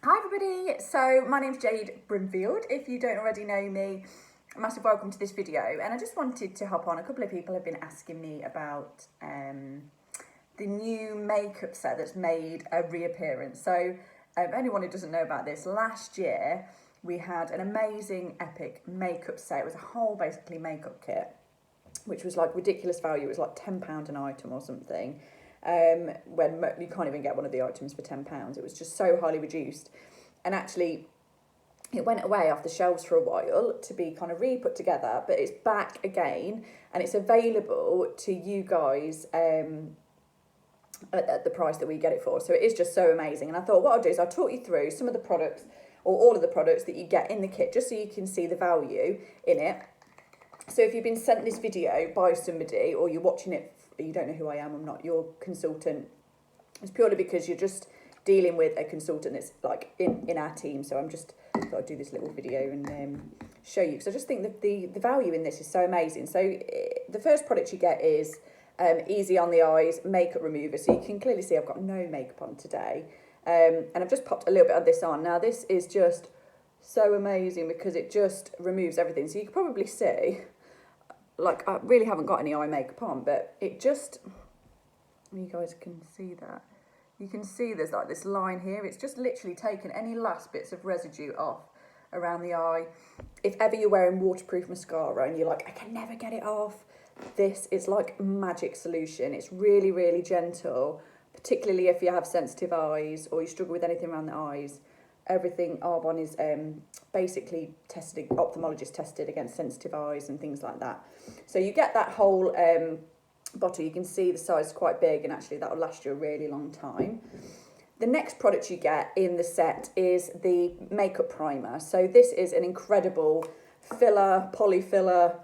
Hi everybody, so my name's Jade Brimfield. If you don't already know me, a massive welcome to this video, and I just wanted to hop on. A couple of people have been asking me about the new makeup set that's made a reappearance. So anyone who doesn't know about this, last year we had an amazing epic makeup set. It was a whole basically makeup kit, which was like ridiculous value. It was like £10 an item or something. When you can't even get one of the items for £10. It was just so highly reduced. And actually, it went away off the shelves for a while to be kind of re-put together, but it's back again and it's available to you guys at the price that we get it for. So it is just so amazing. And I thought what I'll do is I'll talk you through some of the products or all of the products that you get in the kit, just so you can see the value in it. So if you've been sent this video by somebody or you're watching it, you don't know who I am, I'm not your consultant, it's purely because you're just dealing with a consultant that's like in our team. So I'm just thought I'd do this little video and show you, because I just think that the value in this is so amazing. So the first product you get is Easy on the Eyes Makeup Remover. So you can clearly see I've got no makeup on today, and I've just popped a little bit of this on. Now this is just so amazing because it just removes everything. So you can probably see, like, I really haven't got any eye makeup on, but it just, you guys can see that. You can see there's like this line here. It's just literally taken any last bits of residue off around the eye. If ever you're wearing waterproof mascara and you're like, I can never get it off, this is like a magic solution. It's really, really gentle, particularly if you have sensitive eyes or you struggle with anything around the eyes. Everything Arbonne is basically tested, ophthalmologist tested against sensitive eyes and things like that. So you get that whole bottle. You can see the size is quite big, and actually that will last you a really long time. The next product you get in the set is the makeup primer. So this is an incredible filler, polyfiller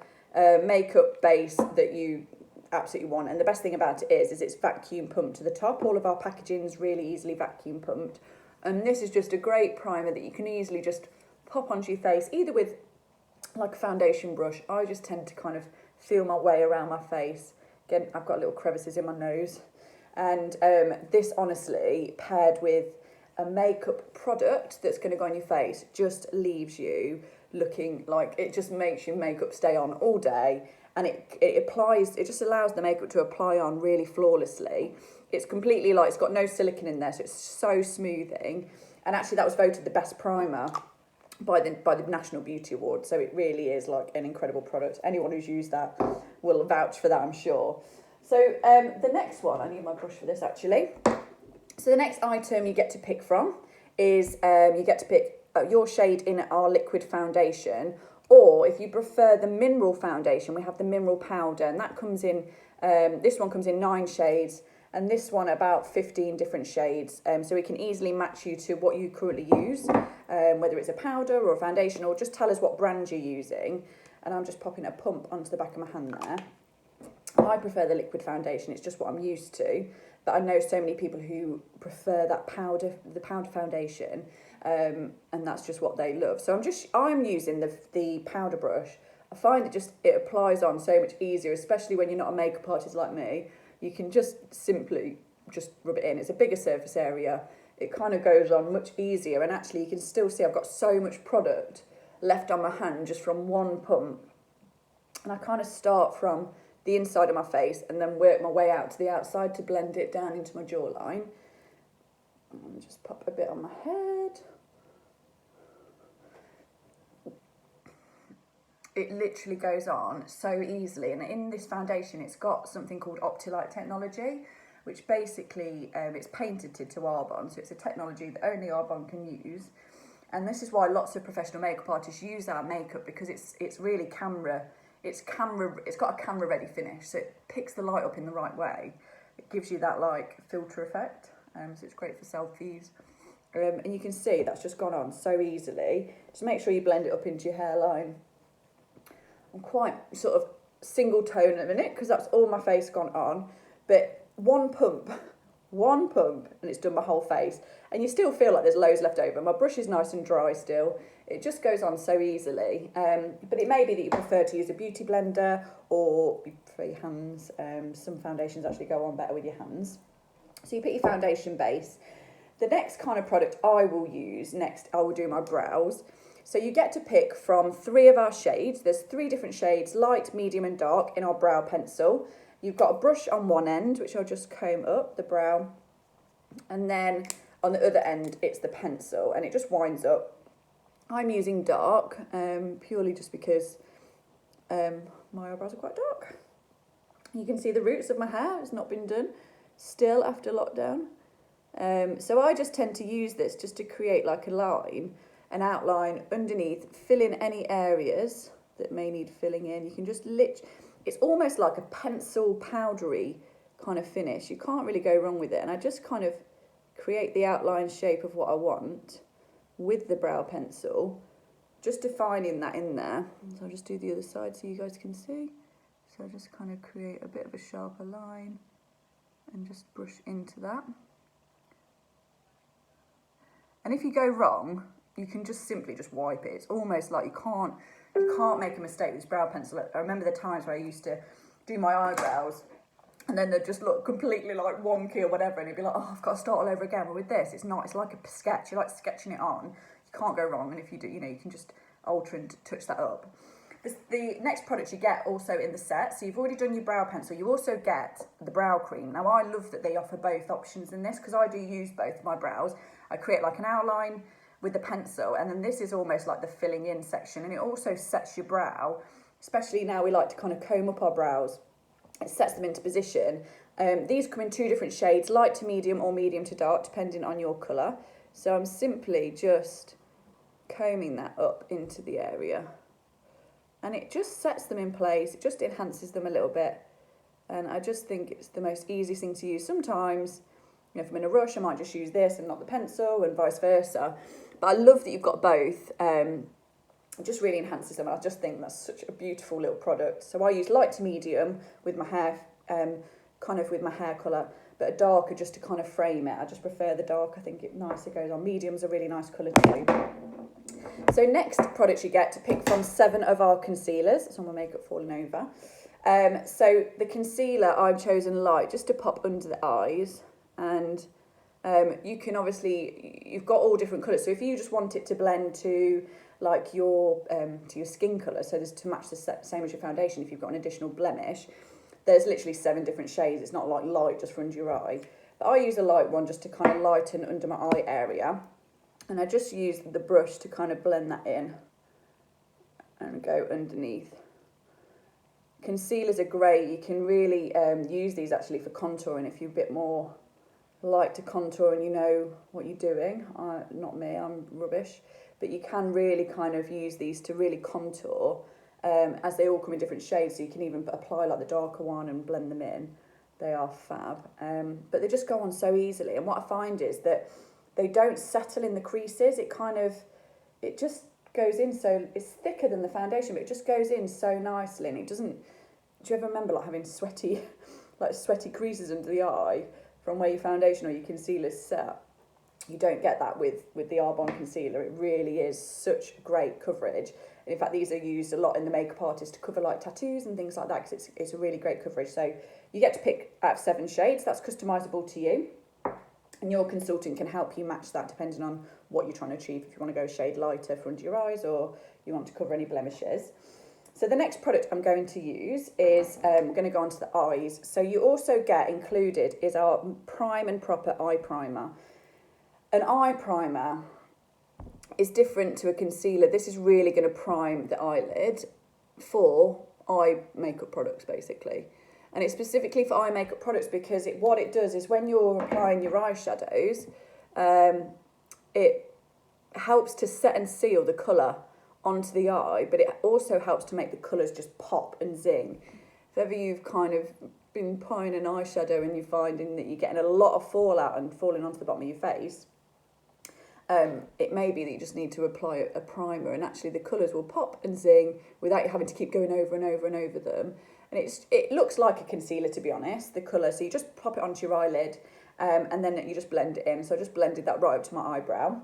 makeup base that you absolutely want. And the best thing about it is it's vacuum pumped to the top. All of our packaging is really easily vacuum pumped. And this is just a great primer that you can easily just pop onto your face, either with like a foundation brush. I just tend to kind of feel my way around my face. Again, I've got little crevices in my nose. And this honestly, paired with a makeup product that's going to go on your face, just leaves you looking like, it just makes your makeup stay on all day. And it applies, it just allows the makeup to apply on really flawlessly. It's completely like, it's got no silicone in there, so it's so smoothing. And actually that was voted the best primer by the National Beauty Award. So it really is like an incredible product. Anyone who's used that will vouch for that, I'm sure. So the next one, I need my brush for this actually. So the next item you get to pick from is you get to pick your shade in our liquid foundation, or if you prefer the mineral foundation, we have the mineral powder, and that comes in, this one comes in 9 shades, and this one about 15 different shades. So we can easily match you to what you currently use, whether it's a powder or a foundation, or just tell us what brand you're using. And I'm just popping a pump onto the back of my hand there. I prefer the liquid foundation, it's just what I'm used to, but I know so many people who prefer that powder, the powder foundation, and that's just what they love. So I'm using the powder brush. I find it applies on so much easier, especially when you're not a makeup artist like me. You can just simply just rub it in. It's a bigger surface area. It kind of goes on much easier, and actually you can still see I've got so much product left on my hand just from one pump. And I kind of start from the inside of my face and then work my way out to the outside to blend it down into my jawline. And just pop a bit on my head. It literally goes on so easily, and in this foundation it's got something called Optilite technology, which basically it's patented to Arbonne, so it's a technology that only Arbonne can use. And this is why lots of professional makeup artists use our makeup, because it's really it's got a camera ready finish, so it picks the light up in the right way. It gives you that like filter effect, so it's great for selfies. And you can see that's just gone on so easily. Just make sure you blend it up into your hairline. I'm quite sort of single tone at the minute because that's all my face gone on, but one pump, and it's done my whole face, and you still feel like there's loads left over. My brush is nice and dry still. It just goes on so easily, but it may be that you prefer to use a beauty blender or you prefer your hands. Some foundations actually go on better with your hands. So you put your foundation base, the next kind of product I will use next, I will do my brows. So you get to pick from 3 of our shades. There's 3 different shades, light, medium and dark, in our brow pencil. You've got a brush on one end, which I'll just comb up the brow. And then on the other end, it's the pencil, and it just winds up. I'm using dark, purely just because my eyebrows are quite dark. You can see the roots of my hair, it's not been done still after lockdown. So I just tend to use this just to create like a line, an outline underneath, fill in any areas that may need filling in. You can just it's almost like a pencil powdery kind of finish. You can't really go wrong with it. And I just kind of create the outline shape of what I want with the brow pencil, just defining that in there. So I'll just do the other side so you guys can see. So I'll just kind of create a bit of a sharper line and just brush into that. And if you go wrong, you can just simply just wipe it. It's almost like you can't make a mistake with this brow pencil. I remember the times where I used to do my eyebrows and then they'd just look completely like wonky or whatever, and it'd be like, oh, I've got to start all over again. But with this, it's not. It's like a sketch. You're like sketching it on. You can't go wrong. And if you do, you can just alter and touch that up. The next product you get also in the set, so you've already done your brow pencil, you also get the brow cream. Now I love that they offer both options in this, because I do use both of my brows. I create like an outline with the pencil, and then this is almost like the filling in section, and it also sets your brow, especially now we like to kind of comb up our brows. It sets them into position. These come in 2 different shades, light to medium or medium to dark, depending on your colour. So I'm simply just combing that up into the area. And it just sets them in place, it just enhances them a little bit. And I just think it's the most easiest thing to use. Sometimes, if I'm in a rush, I might just use this and not the pencil, and vice versa. But I love that you've got both. It just really enhances them. I just think that's such a beautiful little product. So I use light to medium with my hair, kind of with my hair colour, but a darker just to kind of frame it. I just prefer the dark. I think it nicer goes on. Medium's a really nice colour too. So next products you get to pick from 7 of our concealers. It's on my makeup falling over. So the concealer, I've chosen light just to pop under the eyes. And you can obviously, you've got all different colours. So if you just want it to blend to like your skin colour, so there's to match the same as your foundation, if you've got an additional blemish, there's literally 7 different shades. It's not like light just for under your eye. But I use a light one just to kind of lighten under my eye area. And I just use the brush to kind of blend that in and go underneath. Concealers are great. You can really use these actually for contouring if you're a bit more like to contour and you know what you're doing. Not me, I'm rubbish. But you can really kind of use these to really contour, as they all come in different shades, so you can even apply like the darker one and blend them in. They are fab. But they just go on so easily. And what I find is that they don't settle in the creases. It just goes in, so it's thicker than the foundation, but it just goes in so nicely, and it doesn't. Do you ever remember like having sweaty creases under the eye from where your foundation or your concealer's set? You don't get that with the Arbonne concealer. It really is such great coverage. And in fact, these are used a lot in the makeup artist to cover like tattoos and things like that, because it's a really great coverage. So you get to pick out of 7 shades. That's customizable to you. And your consultant can help you match that depending on what you're trying to achieve. If you want to go a shade lighter for under your eyes, or you want to cover any blemishes. So the next product I'm going to use is, we're going to go on to the eyes. So you also get included is our Prime and Proper Eye Primer. An eye primer is different to a concealer. This is really going to prime the eyelid for eye makeup products, basically. And it's specifically for eye makeup products because what it does is when you're applying your eyeshadows, it helps to set and seal the colour onto the eye, but it also helps to make the colours just pop and zing. If ever you've kind of been applying an eyeshadow and you're finding that you're getting a lot of fallout and falling onto the bottom of your face, it may be that you just need to apply a primer, and actually the colours will pop and zing without you having to keep going over and over and over them. And it looks like a concealer, to be honest, the colour. So you just pop it onto your eyelid, and then you just blend it in. So I just blended that right up to my eyebrow.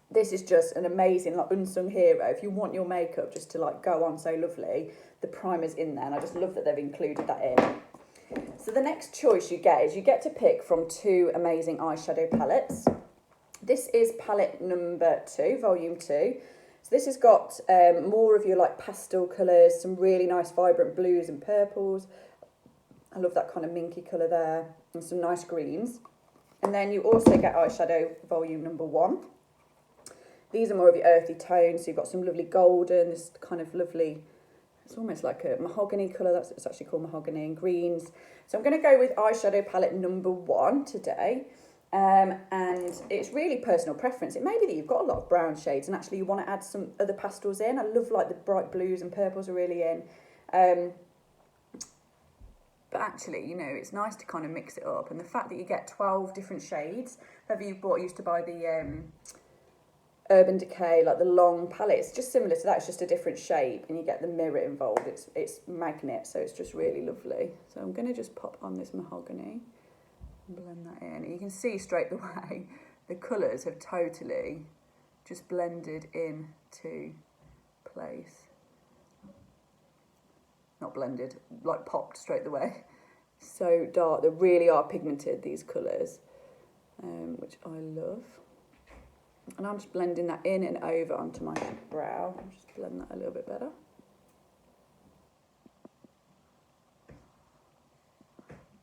This is just an amazing, like, unsung hero. If you want your makeup just to like go on so lovely, the primer's in there, and I just love that they've included that in. So the next choice you get is you get to pick from 2 amazing eyeshadow palettes. This is palette number 2, volume 2. So this has got more of your like pastel colours, some really nice vibrant blues and purples. I love that kind of minky colour there, and some nice greens. And then you also get eyeshadow volume number 1. These are more of your earthy tones, so you've got some lovely golden, this kind of lovely, it's almost like a mahogany colour, it's actually called mahogany, and greens. So I'm going to go with eyeshadow palette number 1 today, and it's really personal preference. It may be that you've got a lot of brown shades and actually you want to add some other pastels in. I love like the bright blues and purples are really in. But actually, you know, it's nice to kind of mix it up. And the fact that you get 12 different shades, whether you used to buy the Urban Decay, like the long palette, it's just similar to that, it's just a different shape, and you get the mirror involved. It's magnet, so it's just really lovely. So I'm going to just pop on this mahogany and blend that in. And you can see straight away the colours have totally just blended into place. Not blended, like popped straight away. So dark, they really are pigmented, these colours, which I love. And I'm just blending that in and over onto my brow. I'll just blend that a little bit better.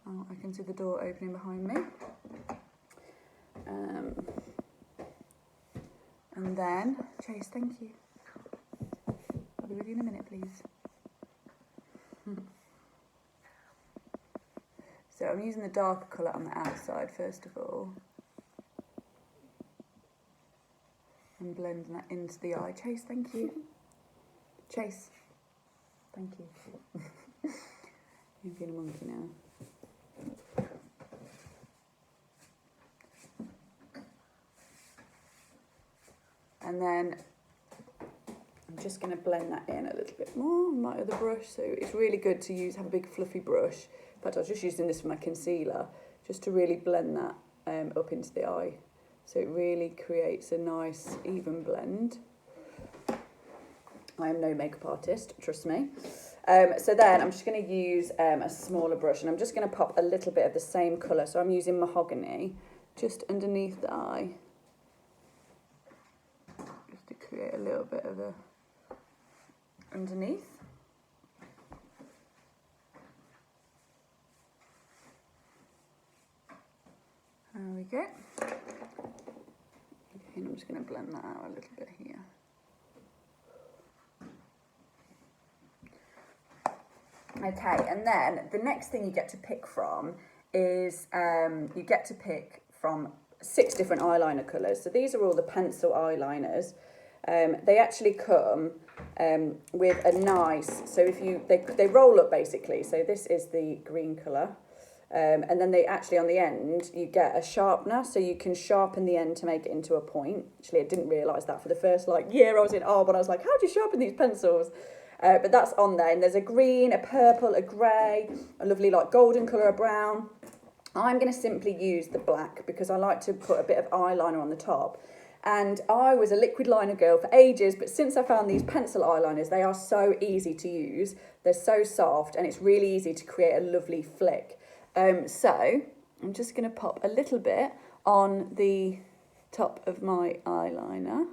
Oh, I can see the door opening behind me. And then, Chase, thank you. I'll be with you in a minute, please. So I'm using the darker colour on the outside first of all. And blending that into the eye. Chase, thank you. Chase, thank you. You're being a monkey now. And then I'm just going to blend that in a little bit more with my other brush. So it's really good to have a big fluffy brush. In fact, I was just using this for my concealer, just to really blend that up into the eye. So it really creates a nice, even blend. I am no makeup artist, trust me. So then I'm just going to use a smaller brush, and I'm just going to pop a little bit of the same colour. So I'm using mahogany just underneath the eye, just to create a little bit of a underneath. There we go. And I'm just going to blend that out a little bit here. Okay, and then the next thing you get to pick from is you get to pick from 6 different eyeliner colours. So these are all the pencil eyeliners. They actually come with a nice, so if they roll up basically. So this is the green colour. And then they actually, on the end, you get a sharpener, so you can sharpen the end to make it into a point. Actually, I didn't realise that for the first year I was in art, I was like, how do you sharpen these pencils? But that's on there, and there's a green, a purple, a grey, a lovely golden colour, a brown. I'm going to simply use the black because I like to put a bit of eyeliner on the top. And I was a liquid liner girl for ages, but since I found these pencil eyeliners, they are so easy to use. They're so soft, and it's really easy to create a lovely flick. So I'm just going to pop a little bit on the top of my eyeliner.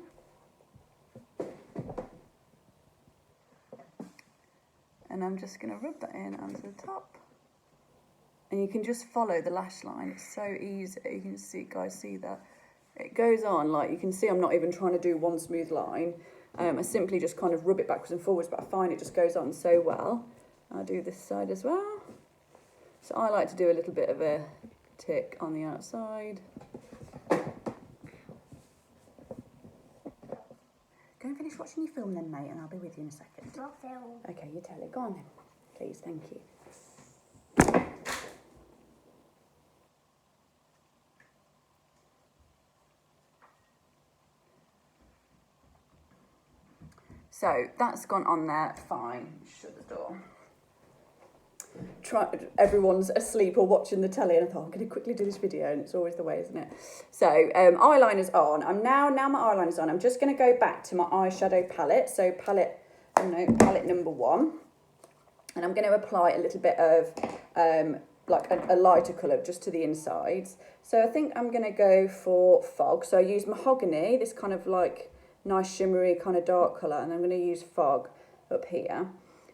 And I'm just going to rub that in onto the top. And you can just follow the lash line. It's so easy. You can see, guys, see that? It goes on, you can see I'm not even trying to do one smooth line. I simply just kind of rub it backwards and forwards, but I find it just goes on so well. I'll do this side as well. So I like to do a little bit of a tick on the outside. Go and finish watching your film then, mate, and I'll be with you in a second. What film? Okay, you tell it. Go on then, please. Thank you. So that's gone on there, fine. Shut the door. Everyone's asleep or watching the telly, and I thought I'm going to quickly do this video, and it's always the way, isn't it? So eyeliner's on. Now my eyeliner's on, I'm just going to go back to my eyeshadow palette. So palette number 1, and I'm going to apply a little bit of like a lighter colour just to the insides. So I think I'm going to go for Fog. So I use Mahogany, this kind of like nice shimmery kind of dark colour, and I'm going to use Fog up here.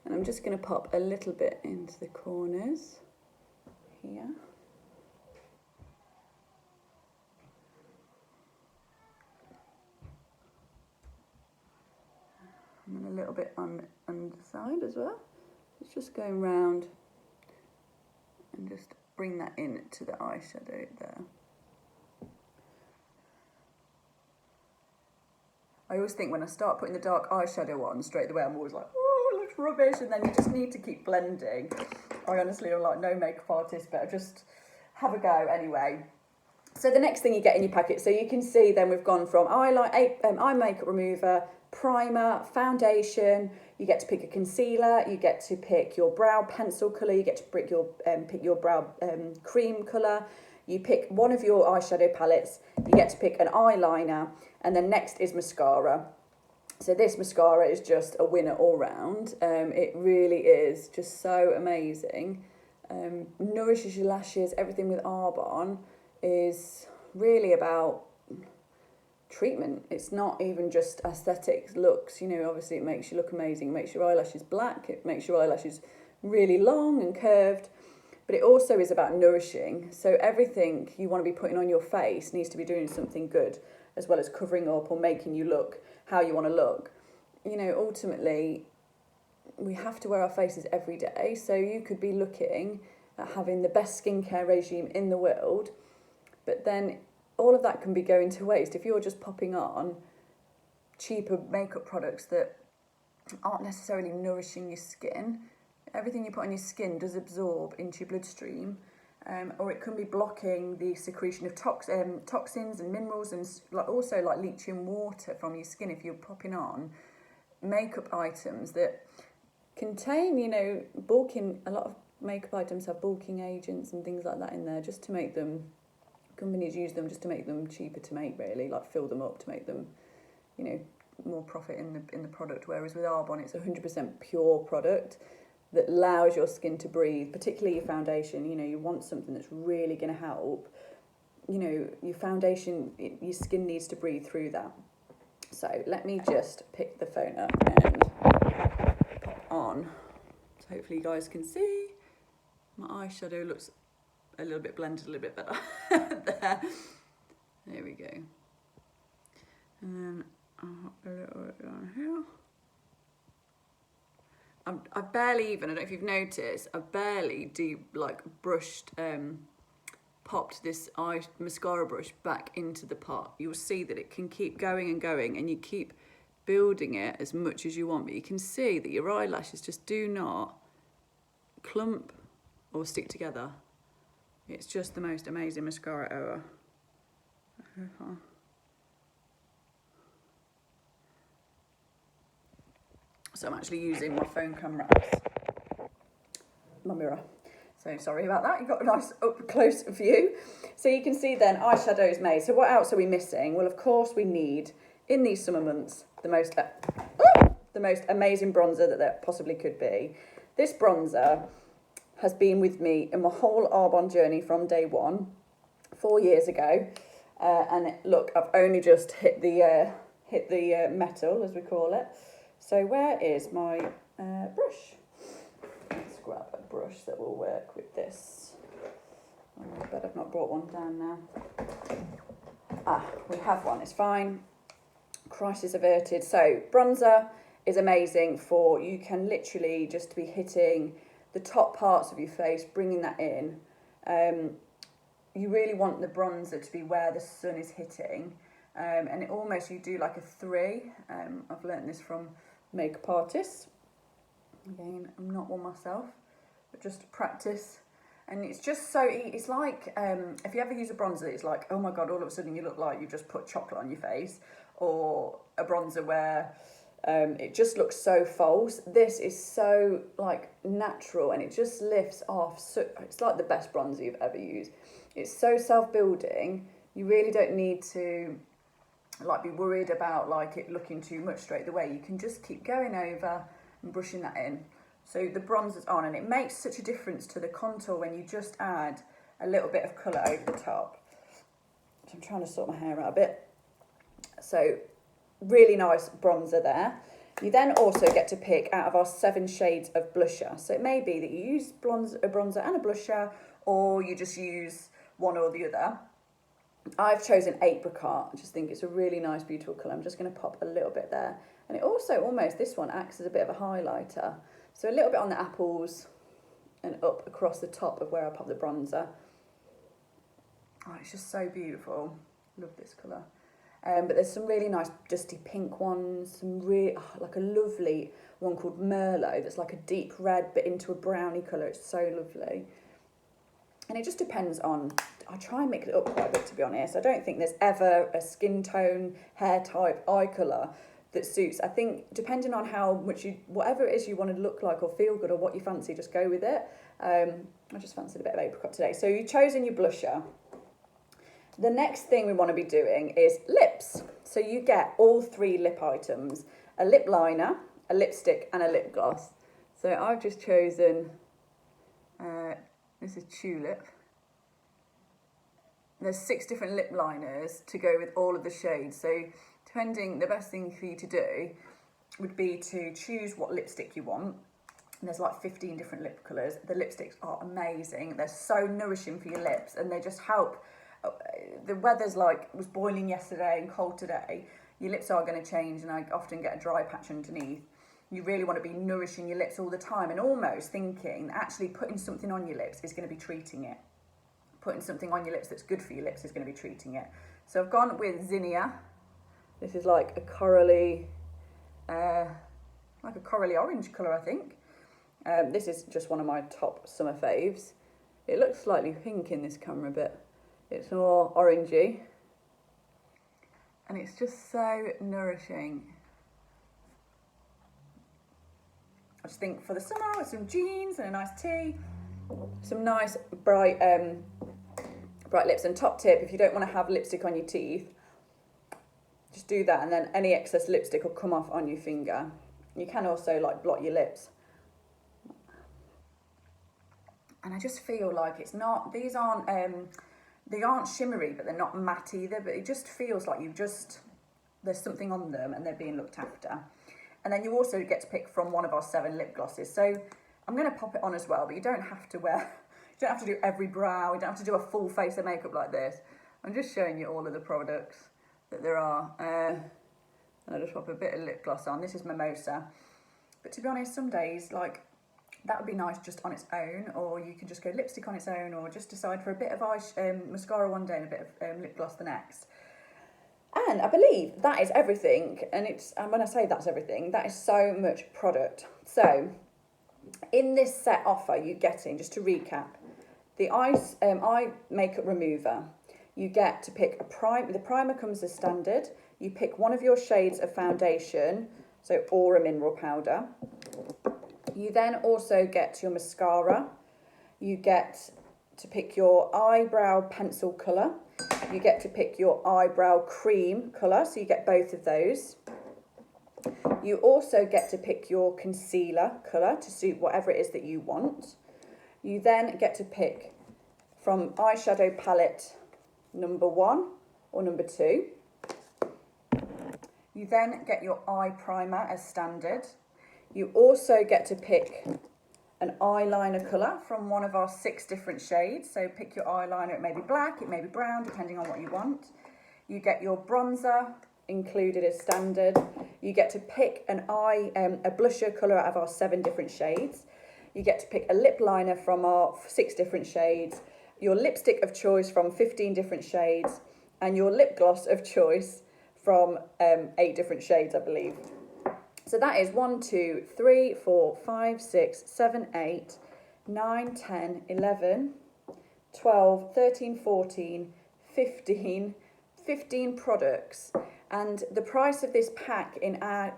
And I'm just going to pop a little bit into the corners here. And then a little bit on the underside as well. It's just going round and just bring that in to the eyeshadow there. I always think when I start putting the dark eyeshadow on straight away, I'm always like, oh, it looks rubbish, and then you just need to keep blending. I honestly am like no makeup artist, but I just have a go anyway. So the next thing you get in your packet, so you can see then we've gone from eye makeup remover, primer, foundation, you get to pick a concealer, you get to pick your brow pencil colour, you get to pick your brow cream colour, you pick one of your eyeshadow palettes, you get to pick an eyeliner, and then next is mascara. So this mascara is just a winner all round. It really is just so amazing. Nourishes your lashes. Everything with Arbonne is really about treatment. It's not even just aesthetics, looks, you know, obviously it makes you look amazing, it makes your eyelashes black, it makes your eyelashes really long and curved, but it also is about nourishing. So everything you want to be putting on your face needs to be doing something good, as well as covering up or making you look how you want to look. You know, ultimately, we have to wear our faces every day, so you could be looking at having the best skincare regime in the world, but then all of that can be going to waste if you're just popping on cheaper makeup products that aren't necessarily nourishing your skin. Everything you put on your skin does absorb into your bloodstream, or it can be blocking the secretion of toxins and minerals, and also like leaching water from your skin if you're popping on makeup items that contain, you know, a lot of makeup items have bulking agents and things like that in there, just to make them, companies use them just to make them cheaper to make, really, like fill them up to make them, you know, more profit in the product. Whereas with Arbonne, it's 100% pure product that allows your skin to breathe, particularly your foundation. You know, you want something that's really going to help. You know, your foundation, your skin needs to breathe through that. So let me just pick the phone up and pop on. So hopefully you guys can see. My eyeshadow looks a little bit blended, a little bit better. There we go. And then I'll pop a little bit down here. I've barely even, I don't know if you've noticed, I've barely popped this mascara brush back into the pot. You'll see that it can keep going and going, and you keep building it as much as you want, but you can see that your eyelashes just do not clump or stick together. It's just the most amazing mascara ever. So I'm actually using my phone camera as my mirror. So sorry about that, you've got a nice up close view. So you can see then eyeshadow is made. So what else are we missing? Well, of course we need, in these summer months, the most amazing bronzer that there possibly could be. This bronzer has been with me in my whole Arbonne journey from day one, 4 years ago. And look, I've only just hit the metal, as we call it. So where is my brush? Let's grab a brush that will work with this. Oh, I bet I've not brought one down now. Ah, we have one, it's fine. Crisis averted. So bronzer is amazing for, you can literally just be hitting the top parts of your face, bringing that in. You really want the bronzer to be where the sun is hitting. And it almost, you do like a 3. I've learnt this from makeup artists. Again, I'm not one myself, but just practice. And it's just so, it's like, if you ever use a bronzer, it's like, oh my God, all of a sudden you look like you've just put chocolate on your face, or a bronzer where it just looks so false. This is so like natural, and it just lifts off. So it's like the best bronzer you've ever used. It's so self-building. You really don't need to like be worried about like it looking too much straight away. You can just keep going over and brushing that in. So the bronzer's on, and it makes such a difference to the contour when you just add a little bit of colour over the top. So I'm trying to sort my hair out a bit. So really nice bronzer there. You then also get to pick out of our 7 shades of blusher. So it may be that you use a bronzer and a blusher, or you just use one or the other. I've chosen Apricot. I just think it's a really nice, beautiful colour. I'm just going to pop a little bit there. And it also almost, this one acts as a bit of a highlighter. So a little bit on the apples and up across the top of where I pop the bronzer. Oh, it's just so beautiful. Love this colour. But there's some really nice dusty pink ones, some really, like a lovely one called Merlot that's like a deep red but into a brownie colour. It's so lovely. And it just depends on, I try and mix it up quite a bit, to be honest. I don't think there's ever a skin tone, hair type, eye colour that suits. I think depending on how much whatever it is you want to look like or feel good or what you fancy, just go with it. I just fancied a bit of apricot today. So you've chosen your blusher. The next thing we want to be doing is lips. So you get all 3 lip items, a lip liner, a lipstick and a lip gloss. So I've just chosen, this is Tulip. There's 6 different lip liners to go with all of the shades. So the best thing for you to do would be to choose what lipstick you want. And there's like 15 different lip colours. The lipsticks are amazing. They're so nourishing for your lips, and they just help. The weather's was boiling yesterday and cold today. Your lips are going to change, and I often get a dry patch underneath. You really want to be nourishing your lips all the time, and almost thinking actually putting something on your lips is going to be treating it. Putting something on your lips that's good for your lips is going to be treating it. So I've gone with Zinnia. This is like a corally orange colour, I think. This is just one of my top summer faves. It looks slightly pink in this camera, but it's more orangey. And it's just so nourishing. I just think for the summer with some jeans and a nice tee, some nice bright lips. And top tip, if you don't want to have lipstick on your teeth, just do that, and then any excess lipstick will come off on your finger. You can also blot your lips. And I just feel like it's not, they aren't shimmery, but they're not matte either, but it just feels like there's something on them and they're being looked after. And then you also get to pick from one of our 7 lip glosses. So I'm going to pop it on as well, but you don't have to do every brow, you don't have to do a full face of makeup like this. I'm just showing you all of the products that there are. And I'll just pop a bit of lip gloss on. This is Mimosa. But to be honest, some days, that would be nice just on its own, or you can just go lipstick on its own, or just decide for a bit of mascara one day and a bit of lip gloss the next. And I believe that is everything. And when I say that's everything, that is so much product. So in this set offer, you're getting, just to recap, the eye makeup remover. You get to pick a primer. The primer comes as standard. You pick one of your shades of foundation, so Aura Mineral Powder. You then also get your mascara. You get to pick your eyebrow pencil colour. You get to pick your eyebrow cream colour, so you get both of those. You also get to pick your concealer colour to suit whatever it is that you want. You then get to pick from eyeshadow palette number 1 or number 2. You then get your eye primer as standard. You also get to pick an eyeliner colour from one of our 6 different shades. So pick your eyeliner, it may be black, it may be brown, depending on what you want. You get your bronzer included as standard. You get to pick a blusher colour out of our 7 different shades. You get to pick a lip liner from our 6 different shades, your lipstick of choice from 15 different shades, and your lip gloss of choice from 8 different shades, I believe. So that is 1, 2, 3, 4, 5, 6, 7, 8, 9, 10, 11, 12, 13, 14, 15 products. And the price of this pack in our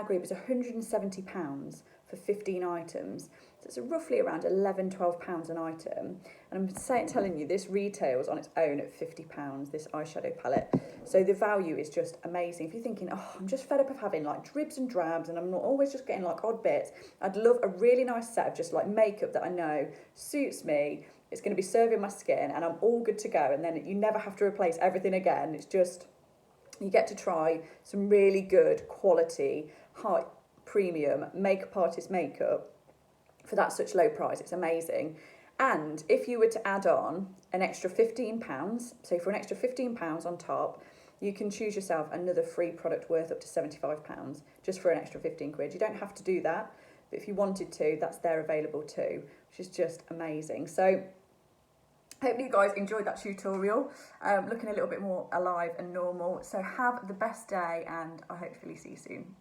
group is £170 for 15 items. So it's roughly around £11-12 an item. And I'm telling you, this retails on its own at £50, this eyeshadow palette. So the value is just amazing. If you're thinking, oh, I'm just fed up of having like dribs and drabs and I'm not always just getting like odd bits, I'd love a really nice set of just like makeup that I know suits me. It's going to be serving my skin and I'm all good to go. And then you never have to replace everything again. It's just, you get to try some really good quality, high premium makeup artist makeup for that such low price. It's amazing. And if you were to add on an extra £15, so for an extra £15 on top, you can choose yourself another free product worth up to £75 just for an extra 15 quid. You don't have to do that, but if you wanted to, that's there available too, which is just amazing. So hopefully you guys enjoyed that tutorial, looking a little bit more alive and normal. So have the best day and I hopefully see you soon.